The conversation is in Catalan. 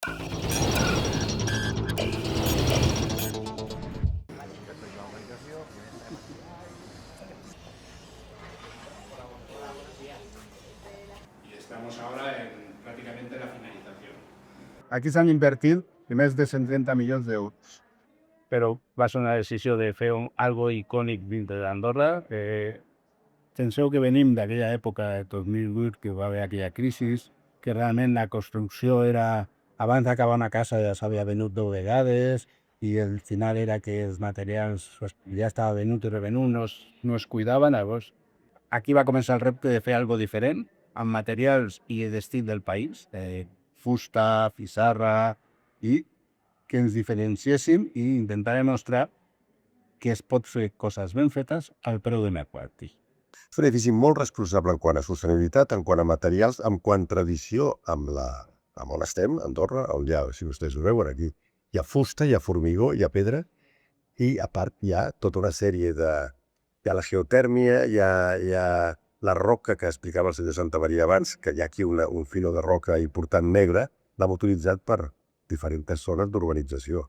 Y estamos ahora en prácticamente la finalització. Aquí s'han invertit més de 130 milions d'euros. Però va ser una decisió de fer algo icònic dintre d'Andorra. Penseu que venim d'aquella època de 2008, que va haver aquella crisi, que realment la construcció era... Abans d'acabar una casa ja s'havia venut 10 vegades i el final era que els materials ja estava venut i revenut, no es cuidaven. Llavors, aquí va començar el repte de fer algo diferent amb materials i d'estil del país, fusta, pissarra, i que ens diferenciéssim i intentar demostrar que es pot fer coses ben fetes al preu de mercat. És un edifici molt responsable en quant a sostenibilitat, en quant a materials, en quant a tradició amb on estem, Andorra, on hi ha, si vostès ho veuen aquí, hi ha fusta, hi ha formigó, hi ha pedra, i a part hi ha tota una sèrie de... Hi ha la geotèrmia, hi ha la roca que explicava el senyor Santamaria abans, que hi ha aquí un filo de roca important negra, l'hem utilitzat per diferents zones d'urbanització.